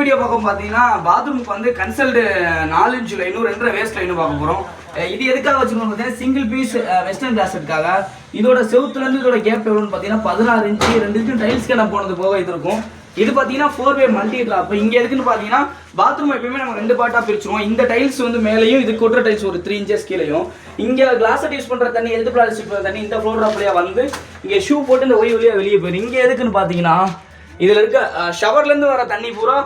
Video பார்க்க பார்த்தீங்கன்னா பாத்ரூமுக்கு வந்து கன்சல்ட் 4 இன்ச் லைனும் 2.5 வேஸ்ட் லைனும் பார்க்க போகிறோம். இது எதுக்காக வச்சுக்கணும் பார்த்தீங்கன்னா சிங்கிள் பீஸ் வெஸ்டர்ன் கிளாஸுக்காக. இதோட செவுத்துலேருந்து இதோட கேப் எவ்வளோன்னு பார்த்தீங்கன்னா 16 இன்ச்சு 2 இன்ச்சு டைல்ஸ்க்கு நான் போனது போக இது இருக்கும். இது பார்த்தீங்கன்னா 4-way மல்டி ட்ராப். இங்கே எதுக்குன்னு பார்த்தீங்கன்னா பாத்ரூம் எப்பயுமே நம்ம 2 பார்ட்டாக பிரிச்சுருவோம். இந்த டைல்ஸ் வந்து மேலேயும் இது கொட்டுற டைல்ஸ் ஒரு 3 இன்ச்சஸ் கீழேயும். இங்கே கிளாஸை யூஸ் பண்ணுற தண்ணி எல்டு பிளாஸ்டிக் தண்ணி இந்த ஃப்ளோர் ட்ராப்லேயே வந்து இங்கே ஷூ போட்டு இந்த ஒய் வழியாக வெளியே போயிடும். இங்கே எதுக்குன்னு பார்த்தீங்கன்னா இதில் இருக்க ஷவர்லேருந்து வர தண்ணி பூரா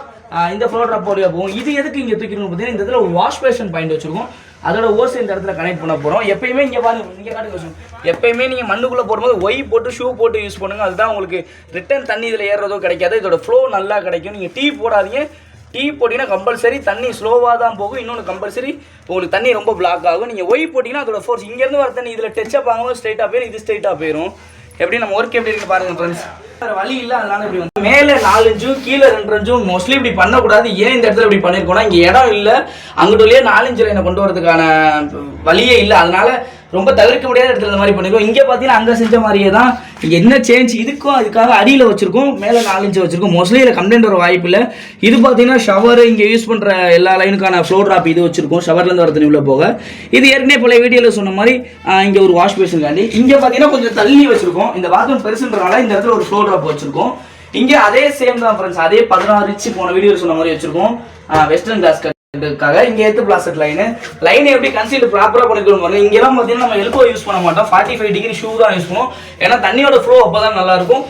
இந்த ஃப்ளோர் ட்ராப் வழியாக போகும். இது எதுக்கு இங்கே தூக்கணும் பார்த்தீங்கன்னா இந்த இடத்துல ஒரு வாஷ் பேஷன் பாயிண்ட் வச்சுருக்கோம். அதோட ஓர்ஸ் இந்த இடத்துல கனெக்ட் பண்ண போகிறோம். எப்பயுமே இங்கே பாருங்க, இங்கே காட்டுங்க வச்சுக்கோங்க. எப்பயுமே நீங்கள் மண்ணுக்குள்ளே போடும்போது ஒய் போட்டு ஷூ போட்டு யூஸ் பண்ணுங்கள். அதுதான் உங்களுக்கு ரிட்டன் தண்ணி இதில் ஏறுறதோ கிடைக்காது. இதோட ஃப்ளோ நல்லா கிடைக்கும். நீங்கள் டீ போடாதீங்க. டீ போட்டிங்கன்னா கம்பல்சரி தண்ணி ஸ்லோவாக தான் போகும். இன்னொன்று கம்பல்சரி உங்களுக்கு தண்ணி ரொம்ப பிளாக் ஆகும். நீங்கள் ஒய் போட்டிங்கன்னா அதோட ஃபோர்ஸ் இங்கேருந்து வர தண்ணி இதில் டச்சப் ஆகும்போது ஸ்ட்ரைட்டாக போயிடும். இது ஸ்ட்ரைட்டாக போயிடும். எப்படி நம்ம ஒர்க் எப்படி இருக்கு பாருங்க ஃப்ரெண்ட்ஸ். வேறு வழி இல்லை. அதனால இப்படி வந்து மேலே 4 இன்ச்சும் கீழே 2 இன்ச்சும் மோஸ்ட்லி இப்படி பண்ணக்கூடாது. ஏன் இந்த இடத்துல இப்படி பண்ணியிருக்கோம்னா இங்கே இடம் இல்லை. அங்கிட்ட வழியே 4 இன்ச்சு லைனை கொண்டு வரதுக்கான வழியே இல்லை. அதனால ரொம்ப தவிர்க்க முடியாத இடத்துல இந்த மாதிரி பண்ணிருக்கோம். இங்கே பார்த்தீங்கன்னா அங்கே செஞ்ச மாதிரியே தான். இங்கே என்ன சேஞ்ச் இதுக்கும் அதுக்காக அடியில் வச்சிருக்கோம், மேலே 4 இன்ச்சு வச்சிருக்கோம். மோஸ்ட்லி இதில் கம்ப்ளைண்ட் வர வாய்ப்பு இல்லை. இது பார்த்தீங்கன்னா ஷவர் இங்கே யூஸ் பண்ணுற எல்லா லைனுக்கான ஃப்ளோர் ட்ராப் இது வச்சிருக்கோம். ஷவர்லேருந்து வர தண்ணி உள்ள போக. இது ஏற்கனவே பல வீடியோவில் சொன்ன மாதிரி இங்கே ஒரு வாஷ் பேஷனுக்காண்டி இங்கே பார்த்தீங்கன்னா கொஞ்சம் தள்ளி வச்சிருக்கோம். இந்த பாத்ரூம் பெருசுன்றனால இந்த இடத்துல ஒரு ஃப்ளோர் ட்ராப் வச்சிருக்கோம். இங்கே அதே சேம் தான் ஃப்ரெண்ட்ஸ். அதே 16 இன்ச்சு போன வீடியோவில் சொன்ன மாதிரி வச்சிருக்கோம். வெஸ்டர்ன் கிளாஸ் இங்கே எடுத்து பிளாஸ்டிக் லைன் எப்படி கன்சீல் ப்ராப்பராக பண்ணிக்கணும் பாருங்க. இங்கெல்லாம் பார்த்தீங்கன்னா நம்ம எல்போ யூஸ் பண்ண மாட்டோம். 45 டிகிரி ஷூ தான் யூஸ் பண்ணுவோம். ஏன்னா தண்ணியோட ஃப்ளோ அப்போ தான் நல்லா இருக்கும்.